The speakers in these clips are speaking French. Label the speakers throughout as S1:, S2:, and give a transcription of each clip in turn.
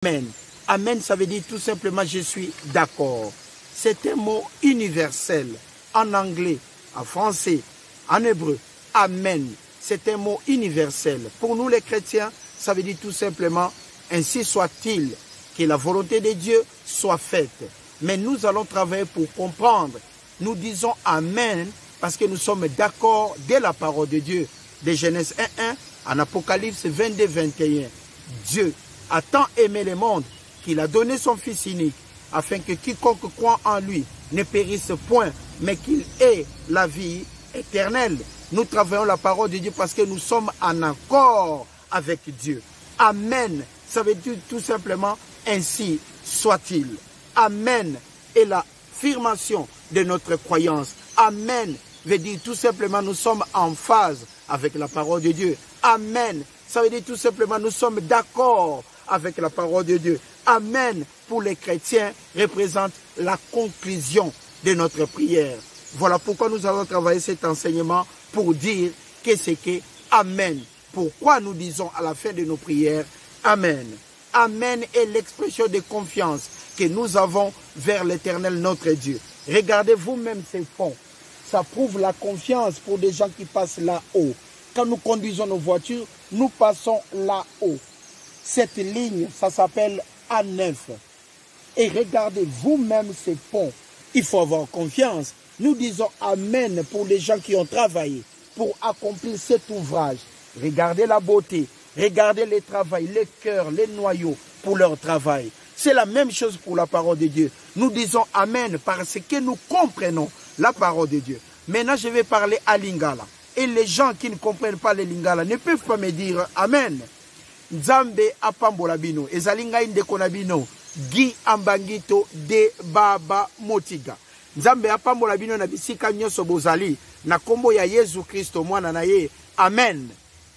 S1: Amen. Amen, ça veut dire tout simplement je suis d'accord. C'est un mot universel en anglais, en français, en hébreu. Amen. C'est un mot universel. Pour nous les chrétiens, ça veut dire tout simplement ainsi soit-il, que la volonté de Dieu soit faite. Mais nous allons travailler pour comprendre. Nous disons Amen parce que nous sommes d'accord dès la parole de Dieu. De Genèse 1:1 en Apocalypse 22:21. Dieu a tant aimé le monde qu'il a donné son Fils unique, afin que quiconque croit en lui ne périsse point, mais qu'il ait la vie éternelle. Nous travaillons la parole de Dieu parce que nous sommes en accord avec Dieu. Amen, ça veut dire tout simplement ainsi soit-il. Amen est l'affirmation de notre croyance. Amen veut dire tout simplement nous sommes en phase avec la parole de Dieu. Amen, ça veut dire tout simplement nous sommes d'accord avec la parole de Dieu. Amen, pour les chrétiens, représente la conclusion de notre prière. Voilà pourquoi nous allons travailler cet enseignement pour dire que c'est que Amen. Pourquoi nous disons à la fin de nos prières Amen. Amen est l'expression de confiance que nous avons vers l'Éternel notre Dieu. Regardez vous-même ces fonds. Ça prouve la confiance pour des gens qui passent là-haut. Quand nous conduisons nos voitures, nous passons là-haut. Cette ligne, ça s'appelle A9. Et regardez vous-même ces ponts. Il faut avoir confiance. Nous disons Amen pour les gens qui ont travaillé pour accomplir cet ouvrage. Regardez la beauté, regardez les travails, les cœurs, les noyaux pour leur travail. C'est la même chose pour la parole de Dieu. Nous disons Amen parce que nous comprenons la parole de Dieu. Maintenant, je vais parler à Lingala. Et les gens qui ne comprennent pas les Lingala ne peuvent pas me dire Amen. Nzambe apambola bino, ezalinga indeko na bino, Guy Ambangito de Baba Motiga. Nzambe apambola bino na bisika nyonso bozali, na kombo ya Yesu Christo mwana na ye. Amen.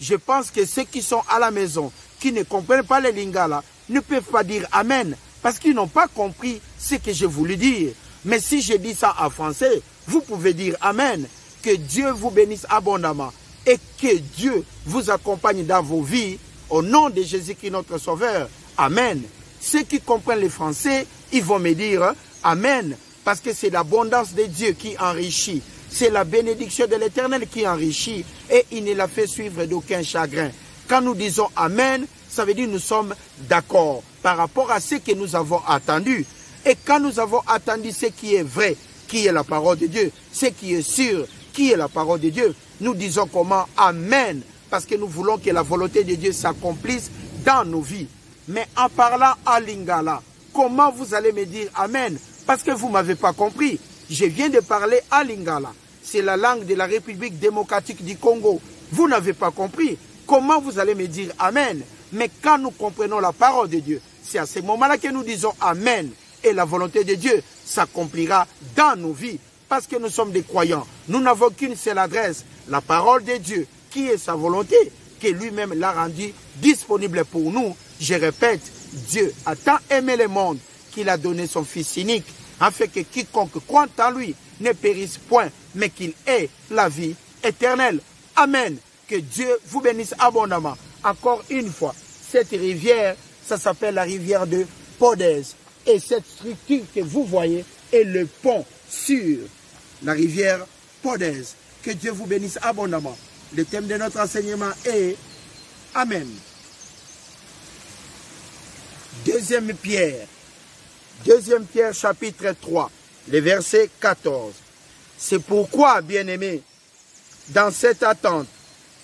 S1: Je pense que ceux qui sont à la maison, qui ne comprennent pas les Lingala, ne peuvent pas dire Amen, parce qu'ils n'ont pas compris ce que je voulais dire. Mais si je dis ça en français, vous pouvez dire Amen. Que Dieu vous bénisse abondamment et que Dieu vous accompagne dans vos vies. Au nom de Jésus-Christ notre Sauveur. Amen. Ceux qui comprennent le français, ils vont me dire Amen. Parce que c'est l'abondance de Dieu qui enrichit. C'est la bénédiction de l'Éternel qui enrichit. Et il ne la fait suivre d'aucun chagrin. Quand nous disons Amen, ça veut dire nous sommes d'accord par rapport à ce que nous avons attendu. Et quand nous avons attendu ce qui est vrai, qui est la parole de Dieu, ce qui est sûr, qui est la parole de Dieu, nous disons comment Amen. Parce que nous voulons que la volonté de Dieu s'accomplisse dans nos vies. Mais en parlant à Lingala, comment vous allez me dire Amen? Parce que vous ne m'avez pas compris. Je viens de parler à Lingala. C'est la langue de la République démocratique du Congo. Vous n'avez pas compris. Comment vous allez me dire Amen? Mais quand nous comprenons la parole de Dieu, c'est à ce moment-là que nous disons Amen. Et la volonté de Dieu s'accomplira dans nos vies. Parce que nous sommes des croyants. Nous n'avons qu'une seule adresse, la parole de Dieu, qui est sa volonté, que lui-même l'a rendu disponible pour nous. Je répète, Dieu a tant aimé le monde qu'il a donné son Fils unique, afin que quiconque croit en lui ne périsse point, mais qu'il ait la vie éternelle. Amen. Que Dieu vous bénisse abondamment. Encore une fois, cette rivière, ça s'appelle la rivière de Podez. Et cette structure que vous voyez est le pont sur la rivière Podez. Que Dieu vous bénisse abondamment. Le thème de notre enseignement est Amen. Deuxième Pierre chapitre 3, le verset 14. C'est pourquoi, bien-aimés, dans cette attente,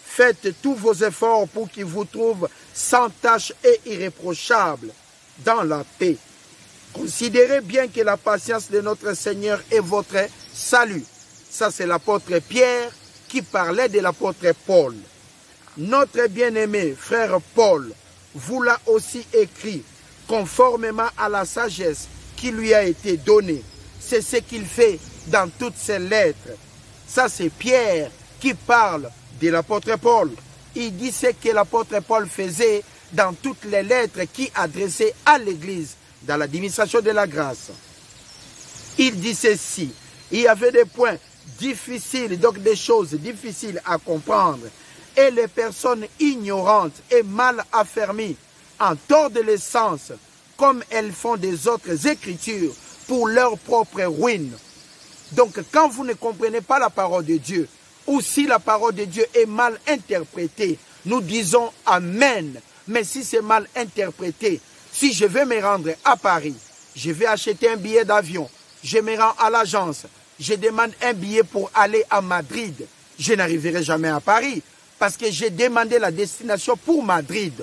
S1: faites tous vos efforts pour qu'il vous trouve sans tache et irréprochable dans la paix. Considérez bien que la patience de notre Seigneur est votre salut. Ça, c'est l'apôtre Pierre qui parlait de l'apôtre Paul. Notre bien-aimé frère Paul vous l'a aussi écrit, conformément à la sagesse qui lui a été donnée. C'est ce qu'il fait dans toutes ses lettres. Ça, c'est Pierre qui parle de l'apôtre Paul. Il dit ce que l'apôtre Paul faisait dans toutes les lettres qu'il adressait à l'Église, dans l'administration de la grâce. Il dit ceci, il y avait des points difficiles, donc des choses difficiles à comprendre, et les personnes ignorantes et mal affermies en tort de l'essence comme elles font des autres écritures pour leur propre ruine. Donc quand vous ne comprenez pas la parole de Dieu, ou si la parole de Dieu est mal interprétée, nous disons Amen. Mais si c'est mal interprété, si je vais me rendre à Paris, je vais acheter un billet d'avion, je me rends à l'agence, je demande un billet pour aller à Madrid, je n'arriverai jamais à Paris parce que j'ai demandé la destination pour Madrid.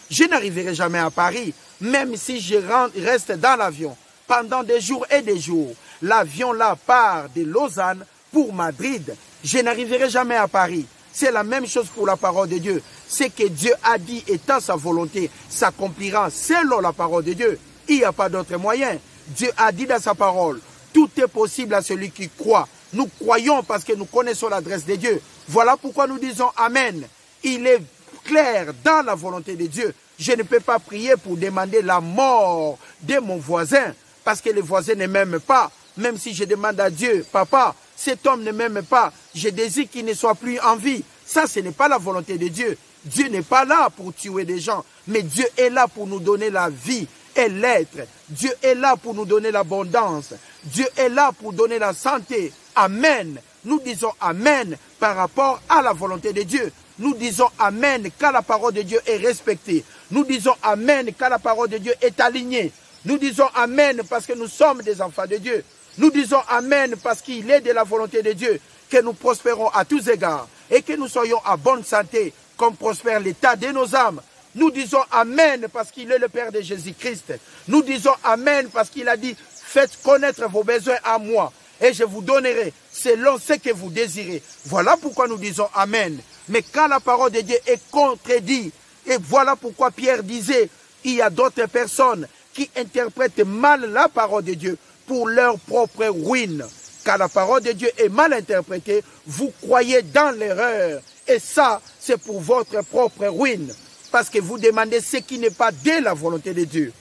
S1: Je n'arriverai jamais à Paris, même si je reste dans l'avion pendant des jours et des jours. L'avion là part de Lausanne pour Madrid. Je n'arriverai jamais à Paris. C'est la même chose pour la parole de Dieu. Ce que Dieu a dit étant sa volonté s'accomplira selon la parole de Dieu. Il n'y a pas d'autre moyen. Dieu a dit dans sa parole, tout est possible à celui qui croit. Nous croyons parce que nous connaissons l'adresse de Dieu. Voilà pourquoi nous disons Amen. Il est clair dans la volonté de Dieu. Je ne peux pas prier pour demander la mort de mon voisin parce que le voisin ne m'aime pas. Même si je demande à Dieu, papa, cet homme ne m'aime pas, je désire qu'il ne soit plus en vie. Ça, ce n'est pas la volonté de Dieu. Dieu n'est pas là pour tuer des gens, mais Dieu est là pour nous donner la vie et l'être. Dieu est là pour nous donner l'abondance. Dieu est là pour donner la santé. Amen. Nous disons Amen par rapport à la volonté de Dieu. Nous disons Amen quand la parole de Dieu est respectée. Nous disons Amen quand la parole de Dieu est alignée. Nous disons Amen parce que nous sommes des enfants de Dieu. Nous disons Amen parce qu'il est de la volonté de Dieu que nous prospérons à tous égards et que nous soyons à bonne santé comme prospère l'état de nos âmes. Nous disons Amen parce qu'il est le Père de Jésus-Christ. Nous disons Amen parce qu'il a dit, faites connaître vos besoins à moi et je vous donnerai selon ce que vous désirez. Voilà pourquoi nous disons Amen. Mais quand la parole de Dieu est contredite, et voilà pourquoi Pierre disait, il y a d'autres personnes qui interprètent mal la parole de Dieu pour leur propre ruine. Car la parole de Dieu est mal interprétée, vous croyez dans l'erreur. Et ça, c'est pour votre propre ruine. Parce que vous demandez ce qui n'est pas de la volonté de Dieu.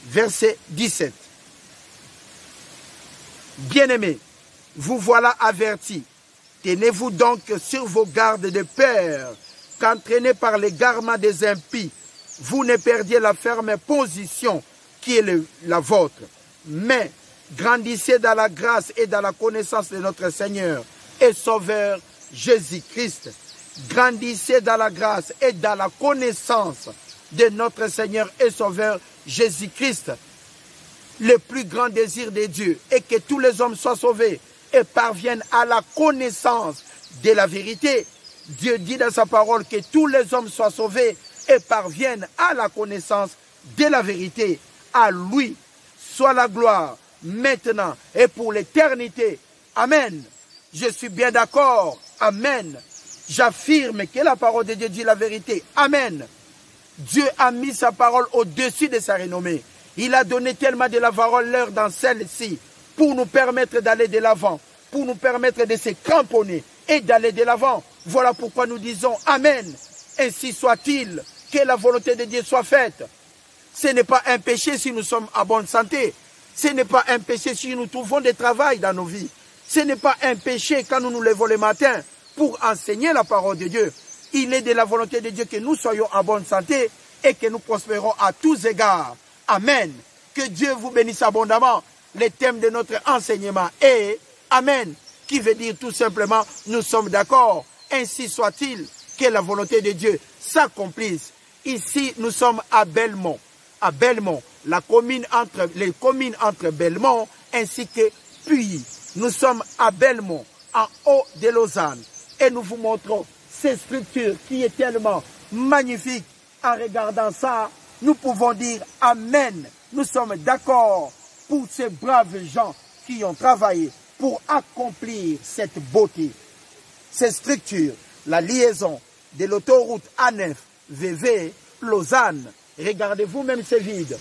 S1: Verset 17. Bien-aimés, vous voilà avertis. Tenez-vous donc sur vos gardes de peur, qu'entraînés par les garments des impies, vous ne perdiez la ferme position qui est la vôtre. Mais grandissez dans la grâce et dans la connaissance de notre Seigneur et Sauveur Jésus-Christ. Grandissez dans la grâce et dans la connaissance de notre Seigneur et Sauveur Jésus-Christ. Le plus grand désir de Dieu est que tous les hommes soient sauvés et parviennent à la connaissance de la vérité. Dieu dit dans sa parole que tous les hommes soient sauvés et parviennent à la connaissance de la vérité. À lui soit la gloire maintenant et pour l'éternité. Amen. Je suis bien d'accord. Amen. J'affirme que la parole de Dieu dit la vérité. Amen. Dieu a mis sa parole au-dessus de sa renommée. Il a donné tellement de la valeur dans celle-ci pour nous permettre d'aller de l'avant, pour nous permettre de se cramponner et d'aller de l'avant. Voilà pourquoi nous disons Amen. Ainsi soit-il, que la volonté de Dieu soit faite. Ce n'est pas un péché si nous sommes en bonne santé. Ce n'est pas un péché si nous trouvons du travail dans nos vies. Ce n'est pas un péché quand nous nous levons le matin pour enseigner la parole de Dieu. Il est de la volonté de Dieu que nous soyons en bonne santé et que nous prospérons à tous égards. Amen. Que Dieu vous bénisse abondamment. Le thème de notre enseignement est Amen, qui veut dire tout simplement nous sommes d'accord. Ainsi soit-il, que la volonté de Dieu s'accomplisse. Ici, nous sommes à Belmont. À Belmont, les communes entre Belmont ainsi que Puyi. Nous sommes à Belmont, en haut de Lausanne. Et nous vous montrons ces structures qui est tellement magnifique. En regardant ça, nous pouvons dire Amen. Nous sommes d'accord pour ces braves gens qui ont travaillé pour accomplir cette beauté. Ces structures, la liaison de l'autoroute A9, VV, Lausanne. Regardez vous-même ces vides.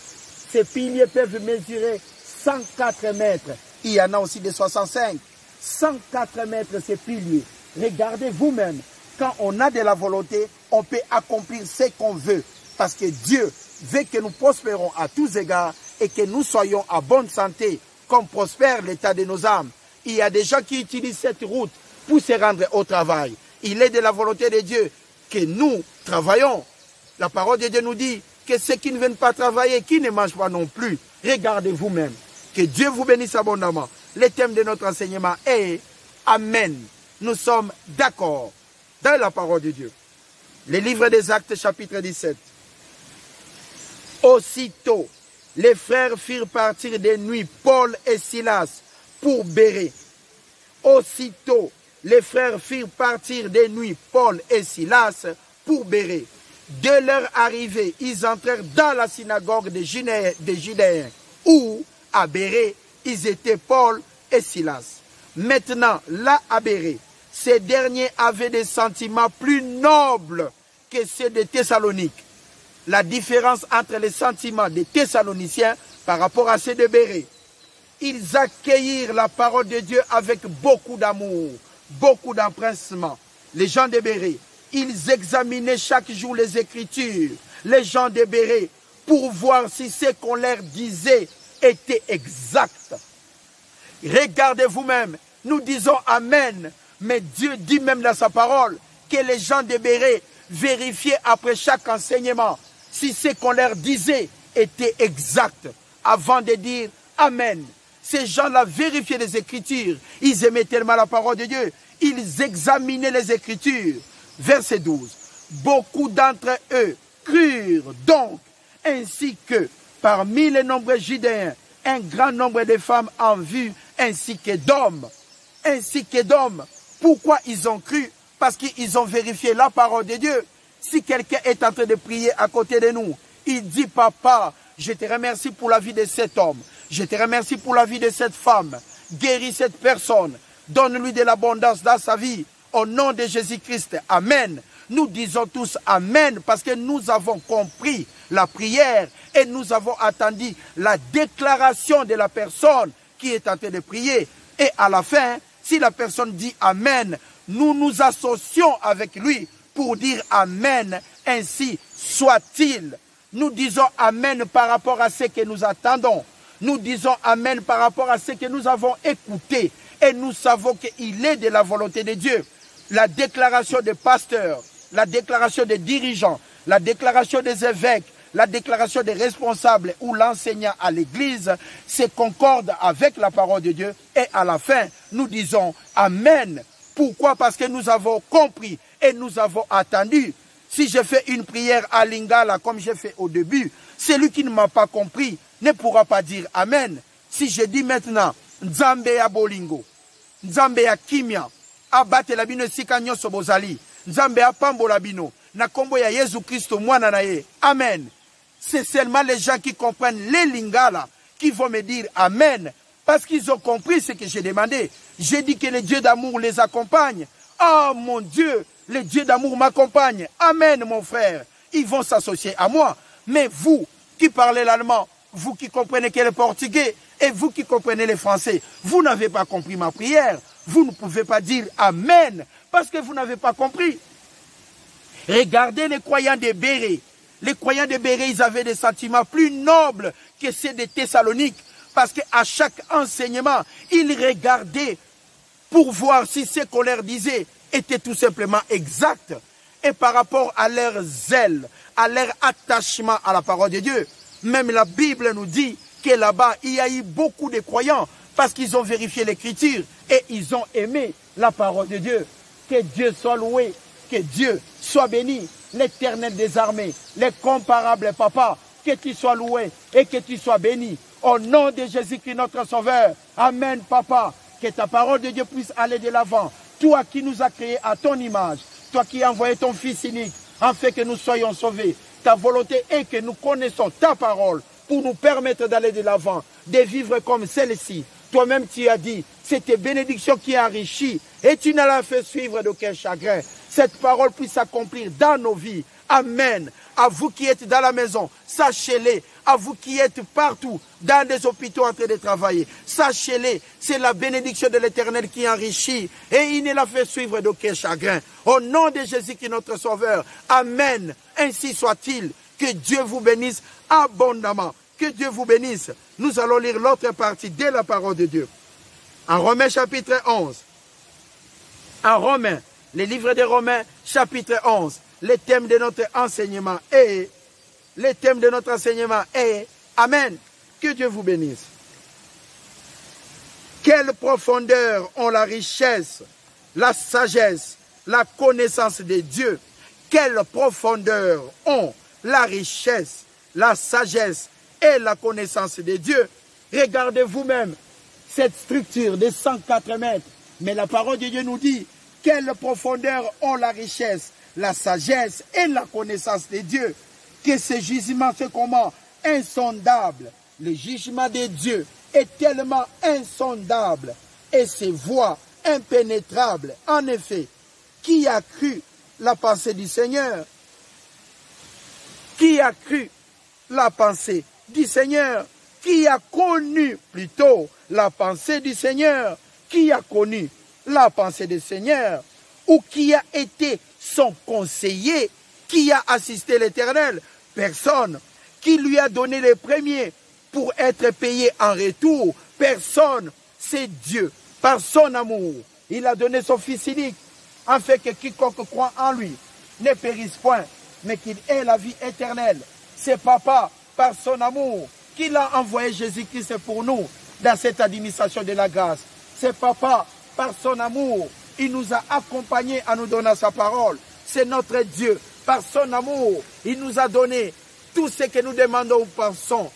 S1: Ces piliers peuvent mesurer 104 mètres. Il y en a aussi des 65. 104 mètres ces piliers. Regardez vous-même. Quand on a de la volonté, on peut accomplir ce qu'on veut. Parce que Dieu veut que nous prospérons à tous égards et que nous soyons en bonne santé, comme prospère l'état de nos âmes. Il y a des gens qui utilisent cette route pour se rendre au travail. Il est de la volonté de Dieu que nous travaillons. La parole de Dieu nous dit que ceux qui ne viennent pas travailler, qui ne mangent pas non plus. Regardez vous-même. Que Dieu vous bénisse abondamment. Le thème de notre enseignement est Amen. Nous sommes d'accord dans la parole de Dieu. Le livre des Actes, chapitre 17. Aussitôt, les frères firent partir de nuit Paul et Silas pour Bérée. Aussitôt, les frères firent partir de nuit Paul et Silas pour Bérée. Dès leur arrivée, ils entrèrent dans la synagogue des Judéens, où, à Bérée, ils étaient Paul et Silas. Maintenant, là à Bérée, ces derniers avaient des sentiments plus nobles que ceux de Thessalonique. La différence entre les sentiments des Thessaloniciens par rapport à ceux de Bérée. Ils accueillirent la parole de Dieu avec beaucoup d'amour, beaucoup d'empressement. Les gens de Bérée, ils examinaient chaque jour les Écritures, les gens de Bérée, pour voir si ce qu'on leur disait était exact. Regardez vous-même, nous disons Amen, mais Dieu dit même dans sa parole que les gens de Bérée vérifiaient après chaque enseignement si ce qu'on leur disait était exact avant de dire Amen. Ces gens-là vérifiaient les Écritures, ils aimaient tellement la parole de Dieu, ils examinaient les Écritures. Verset 12. Beaucoup d'entre eux crurent donc, ainsi que parmi les nombreux Judéens, un grand nombre de femmes en vue, ainsi que d'hommes. Ainsi que d'hommes. Pourquoi ils ont cru? Parce qu'ils ont vérifié la parole de Dieu. Si quelqu'un est en train de prier à côté de nous, il dit, Papa, je te remercie pour la vie de cet homme. Je te remercie pour la vie de cette femme. Guéris cette personne. Donne-lui de l'abondance dans sa vie. Au nom de Jésus-Christ, Amen. Nous disons tous Amen parce que nous avons compris la prière et nous avons attendu la déclaration de la personne qui est en train de prier. Et à la fin, si la personne dit Amen, nous nous associons avec lui pour dire Amen, ainsi soit-il. Nous disons Amen par rapport à ce que nous attendons. Nous disons Amen par rapport à ce que nous avons écouté. Et nous savons qu'il est de la volonté de Dieu. La déclaration des pasteurs, la déclaration des dirigeants, la déclaration des évêques, la déclaration des responsables ou l'enseignant à l'église, c'est concorde avec la parole de Dieu. Et à la fin, nous disons Amen. Pourquoi? Parce que nous avons compris et nous avons attendu. Si je fais une prière à Lingala comme j'ai fait au début, celui qui ne m'a pas compris ne pourra pas dire Amen. Si je dis maintenant Nzambe ya bolingo, Nzambe ya kimia, abate la bino sika nyonso bozali, Nzambe ya pambola bino, na kombo ya Yesu Christo mwana na ye. Amen. C'est seulement les gens qui comprennent les Lingala qui vont me dire Amen. Parce qu'ils ont compris ce que j'ai demandé. J'ai dit que le Dieu d'amour les accompagne. Oh mon Dieu, le Dieu d'amour m'accompagne. Amen mon frère. Ils vont s'associer à moi. Mais vous qui parlez l'allemand, vous qui comprenez que le portugais, et vous qui comprenez le français, vous n'avez pas compris ma prière. Vous ne pouvez pas dire Amen parce que vous n'avez pas compris. Regardez les croyants de Bérée. Les croyants de Bérée, ils avaient des sentiments plus nobles que ceux de Thessalonique. Parce qu'à chaque enseignement, ils regardaient pour voir si ce qu'on leur disait était tout simplement exact. Et par rapport à leur zèle, à leur attachement à la parole de Dieu, même la Bible nous dit que là-bas, il y a eu beaucoup de croyants parce qu'ils ont vérifié l'écriture et ils ont aimé la parole de Dieu. Que Dieu soit loué, que Dieu soit béni, l'Éternel des armées, l'incomparable Papa, que tu sois loué et que tu sois béni. Au nom de Jésus-Christ, notre Sauveur. Amen, Papa. Que ta parole de Dieu puisse aller de l'avant. Toi qui nous as créés à ton image, toi qui as envoyé ton Fils unique, afin que nous soyons sauvés. Ta volonté est que nous connaissons ta parole pour nous permettre d'aller de l'avant, de vivre comme celle-ci. Toi-même, tu as dit, c'est tes bénédictions qui enrichissent et tu ne l'as fait suivre d'aucun chagrin. Cette parole puisse s'accomplir dans nos vies. Amen. À vous qui êtes dans la maison, sachez-le. À vous qui êtes partout, dans des hôpitaux en train de travailler, sachez-le, c'est la bénédiction de l'Éternel qui enrichit et il ne l'a fait suivre d'aucun chagrin. Au nom de Jésus qui est notre Sauveur. Amen. Ainsi soit-il. Que Dieu vous bénisse abondamment. Que Dieu vous bénisse. Nous allons lire l'autre partie de la parole de Dieu. En Romains chapitre 11. En Romains, le livre de Romains chapitre 11. Le thème de notre enseignement est le thème de notre enseignement est Amen. Que Dieu vous bénisse. Quelle profondeur ont la richesse, la sagesse, la connaissance de Dieu. Quelle profondeur ont la richesse, la sagesse et la connaissance de Dieu. Regardez vous-même cette structure de 104 mètres. Mais la parole de Dieu nous dit quelle profondeur ont la richesse, la sagesse et la connaissance de Dieu. Que ce jugement, c'est comment? Insondable. Le jugement de Dieu est tellement insondable et ses voies impénétrables. En effet, qui a cru la pensée du Seigneur? Qui a cru la pensée du Seigneur? Qui a connu plutôt la pensée du Seigneur? Qui a connu la pensée du Seigneur? Ou qui a été son conseiller? Qui a assisté l'Éternel? Personne. Qui lui a donné les premiers pour être payé en retour? Personne. C'est Dieu. Par son amour, il a donné son Fils unique, afin que quiconque croit en lui ne périsse point, mais qu'il ait la vie éternelle. C'est Papa, par son amour, qu'il a envoyé Jésus-Christ pour nous dans cette administration de la grâce. C'est Papa, par son amour, il nous a accompagnés en nous donnant sa parole. C'est notre Dieu, par son amour, il nous a donné tout ce que nous demandons ou pensons.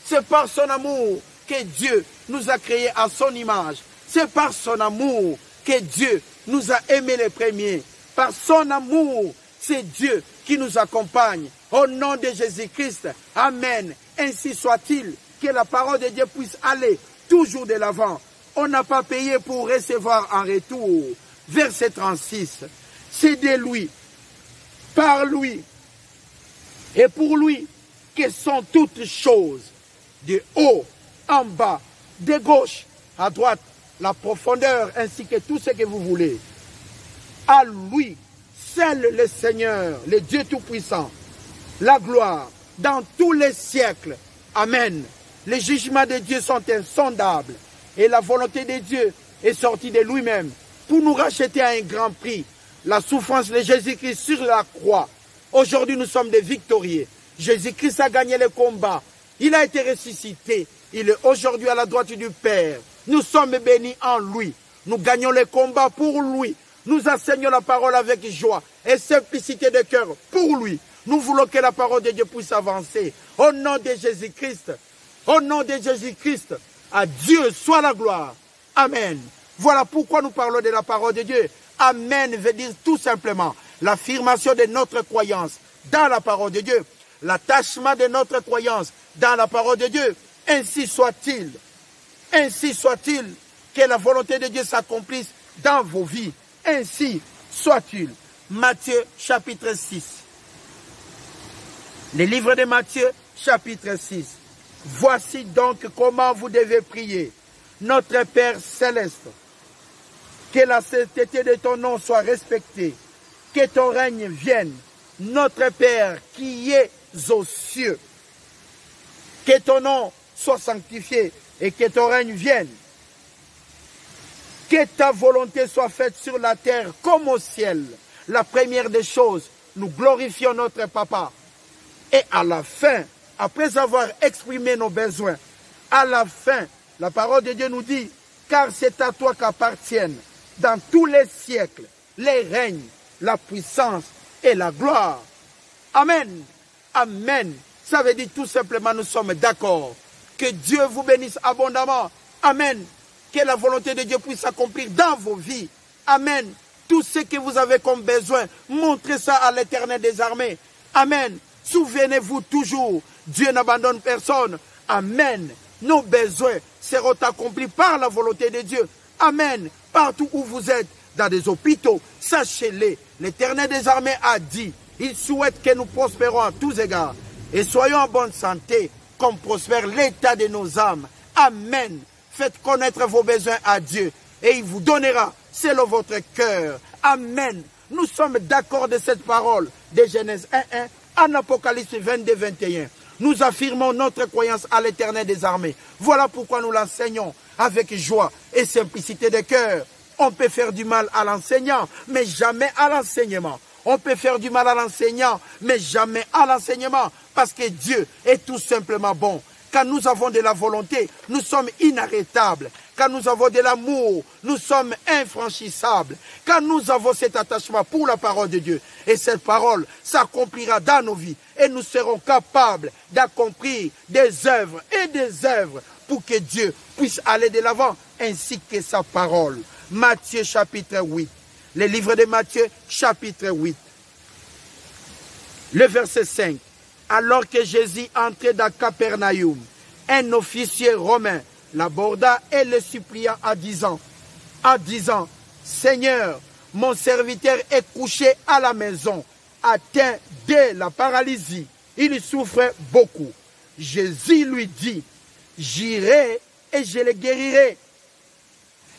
S1: C'est par son amour que Dieu nous a créés à son image. C'est par son amour que Dieu nous a aimés les premiers. Par son amour, c'est Dieu qui nous accompagne. Au nom de Jésus-Christ, Amen. Ainsi soit-il, que la parole de Dieu puisse aller toujours de l'avant. On n'a pas payé pour recevoir en retour. Verset 36. C'est de lui, par lui et pour lui que sont toutes choses, de haut en bas, de gauche à droite, la profondeur ainsi que tout ce que vous voulez. À lui, seul le Seigneur, le Dieu Tout-Puissant, la gloire dans tous les siècles. Amen. Les jugements de Dieu sont insondables et la volonté de Dieu est sortie de lui-même pour nous racheter à un grand prix. La souffrance de Jésus-Christ sur la croix. Aujourd'hui, nous sommes des victorieux. Jésus-Christ a gagné le combat. Il a été ressuscité. Il est aujourd'hui à la droite du Père. Nous sommes bénis en lui. Nous gagnons le combat pour lui. Nous enseignons la parole avec joie et simplicité de cœur pour lui. Nous voulons que la parole de Dieu puisse avancer. Au nom de Jésus-Christ. Au nom de Jésus-Christ. À Dieu soit la gloire. Amen. Voilà pourquoi nous parlons de la parole de Dieu. Amen veut dire tout simplement l'affirmation de notre croyance dans la parole de Dieu. L'attachement de notre croyance dans la parole de Dieu. Ainsi soit-il. Ainsi soit-il que la volonté de Dieu s'accomplisse dans vos vies. Ainsi soit-il. Matthieu chapitre 6. Le livre de Matthieu chapitre 6. Voici donc comment vous devez prier. Notre Père céleste, que la sainteté de ton nom soit respectée, que ton règne vienne. Notre Père qui es aux cieux, que ton nom soit sanctifié et que ton règne vienne. Que ta volonté soit faite sur la terre comme au ciel. La première des choses, nous glorifions notre Papa. Et à la fin, après avoir exprimé nos besoins, à la fin, la parole de Dieu nous dit, car c'est à toi qu'appartiennent dans tous les siècles les règnes, la puissance et la gloire. Amen. Amen. Ça veut dire tout simplement, nous sommes d'accord. Que Dieu vous bénisse abondamment. Amen. Que la volonté de Dieu puisse s'accomplir dans vos vies. Amen. Tout ce que vous avez comme besoin, montrez ça à l'Éternel des armées. Amen. Souvenez-vous toujours, Dieu n'abandonne personne. Amen. Nos besoins seront accomplis par la volonté de Dieu. Amen. Partout où vous êtes, dans des hôpitaux, sachez-le, l'Éternel des armées a dit, il souhaite que nous prospérons à tous égards et soyons en bonne santé, comme prospère l'état de nos âmes. Amen. Faites connaître vos besoins à Dieu et il vous donnera selon votre cœur. Amen. Nous sommes d'accord de cette parole de Genèse 1:1 en Apocalypse 22:21. Nous affirmons notre croyance à l'Éternel des armées. Voilà pourquoi nous l'enseignons avec joie et simplicité de cœur. On peut faire du mal à l'enseignant, mais jamais à l'enseignement. On peut faire du mal à l'enseignant, mais jamais à l'enseignement. Parce que Dieu est tout simplement bon. Quand nous avons de la volonté, nous sommes inarrêtables. Quand nous avons de l'amour, nous sommes infranchissables. Quand nous avons cet attachement pour la parole de Dieu, et cette parole s'accomplira dans nos vies, et nous serons capables d'accomplir des œuvres et des œuvres pour que Dieu puisse aller de l'avant, ainsi que sa parole. Matthieu chapitre 8. Le livre de Matthieu chapitre 8. Le verset 5. Alors que Jésus entrait dans Capernaum, un officier romain l'aborda et le supplia en disant, Seigneur, mon serviteur est couché à la maison, atteint de la paralysie. Il souffre beaucoup. Jésus lui dit, j'irai et je le guérirai.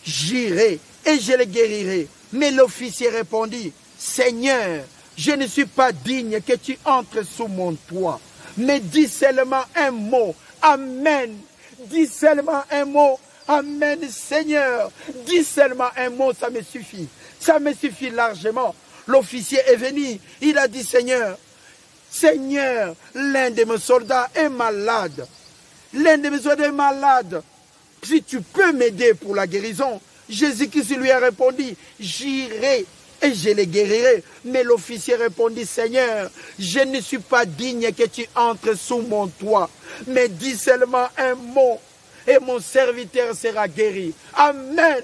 S1: J'irai et je le guérirai. Mais l'officier répondit, Seigneur, je ne suis pas digne que tu entres sous mon toit, mais dis seulement un mot. Amen. Dis seulement un mot. Amen, Seigneur. Dis seulement un mot, ça me suffit. Ça me suffit largement. L'officier est venu. Il a dit, Seigneur, l'un de mes soldats est malade. L'un de mes soldats est malade. Si tu peux m'aider pour la guérison. Jésus-Christ lui a répondu, j'irai et je le guérirai. Mais l'officier répondit, Seigneur, je ne suis pas digne que tu entres sous mon toit, mais dis seulement un mot et mon serviteur sera guéri. Amen.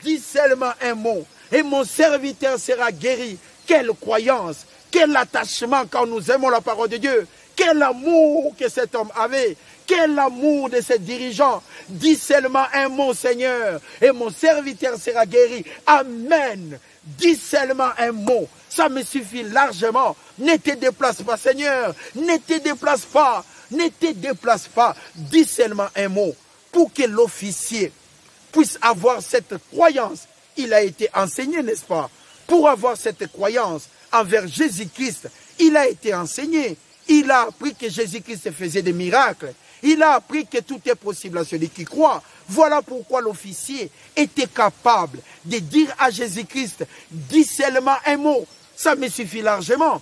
S1: Dis seulement un mot et mon serviteur sera guéri. Quelle croyance, quel attachement quand nous aimons la parole de Dieu. Quel amour que cet homme avait. Quel amour de ses dirigeants. Dis seulement un mot, Seigneur, et mon serviteur sera guéri. Amen. Dis seulement un mot. Ça me suffit largement. Ne te déplace pas, Seigneur. Ne te déplace pas. Ne te déplace pas. Dis seulement un mot. Pour que l'officier puisse avoir cette croyance. Il a été enseigné, n'est-ce pas? Pour avoir cette croyance envers Jésus-Christ, il a été enseigné. Il a appris que Jésus-Christ faisait des miracles. Il a appris que tout est possible à celui qui croit. Voilà pourquoi l'officier était capable de dire à Jésus-Christ, dis seulement un mot, ça me suffit largement.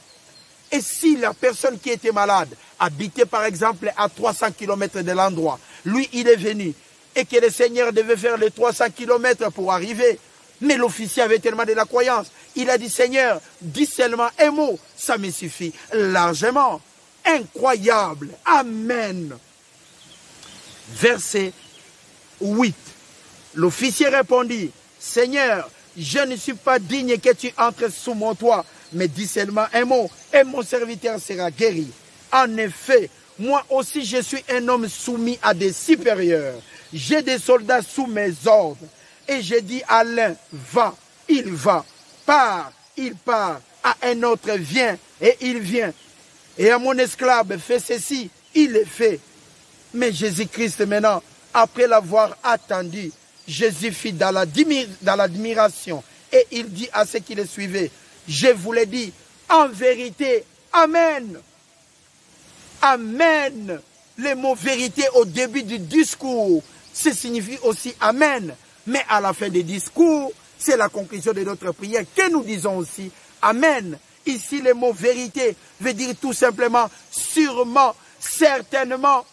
S1: Et si la personne qui était malade habitait par exemple à 300 km de l'endroit, lui il est venu et que le Seigneur devait faire les 300 km pour arriver, mais l'officier avait tellement de la croyance, il a dit, Seigneur, dis seulement un mot, ça me suffit largement. Incroyable. Amen. Verset 8. L'officier répondit, Seigneur, je ne suis pas digne que tu entres sous mon toit, mais dis seulement un mot, et mon serviteur sera guéri. En effet, moi aussi je suis un homme soumis à des supérieurs. J'ai des soldats sous mes ordres. Et je dis à l'un, va, il va, pars, il part, à un autre, viens, et il vient. Et à mon esclave, fais ceci, il le fait. Mais Jésus-Christ maintenant, après l'avoir attendu, Jésus fit dans l'admiration. Et il dit à ceux qui le suivaient, je vous l'ai dit, en vérité, Amen. Amen. Le mot vérité au début du discours, ça signifie aussi Amen. Mais à la fin du discours, c'est la conclusion de notre prière que nous disons aussi Amen. Ici, le mot vérité veut dire tout simplement sûrement, certainement.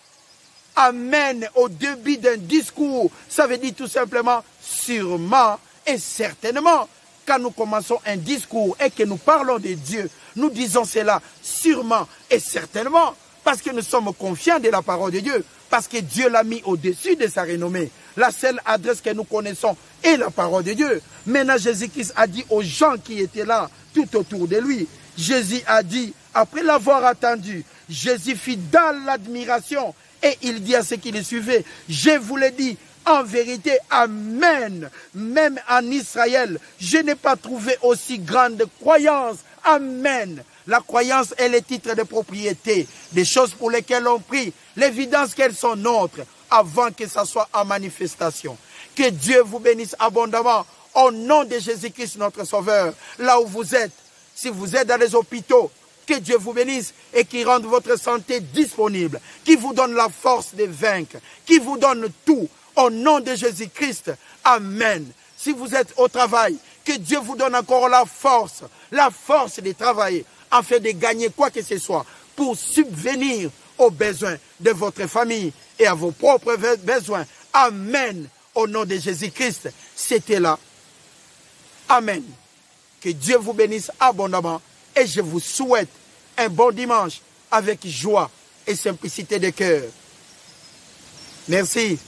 S1: Amen au début d'un discours, ça veut dire tout simplement sûrement et certainement. Quand nous commençons un discours et que nous parlons de Dieu, nous disons cela sûrement et certainement parce que nous sommes confiants de la parole de Dieu, parce que Dieu l'a mis au-dessus de sa renommée. La seule adresse que nous connaissons est la parole de Dieu. Maintenant, Jésus-Christ a dit aux gens qui étaient là, tout autour de lui, Jésus a dit, après l'avoir attendu, Jésus fit dans l'admiration et il dit à ceux qui le suivaient, je vous l'ai dit, en vérité, Amen. Même en Israël, je n'ai pas trouvé aussi grande croyance. Amen. La croyance est le titre de propriété, des choses pour lesquelles on prie, l'évidence qu'elles sont nôtres, avant que ça soit en manifestation. Que Dieu vous bénisse abondamment, au nom de Jésus-Christ notre Sauveur, là où vous êtes. Si vous êtes dans les hôpitaux, que Dieu vous bénisse et qu'il rende votre santé disponible, qui vous donne la force de vaincre, qui vous donne tout, au nom de Jésus-Christ. Amen. Si vous êtes au travail, que Dieu vous donne encore la force de travailler, afin de gagner quoi que ce soit. pour subvenir aux besoins de votre famille et à vos propres besoins. Amen. Au nom de Jésus-Christ, c'était là. Amen. Que Dieu vous bénisse abondamment et je vous souhaite un bon dimanche avec joie et simplicité de cœur. Merci.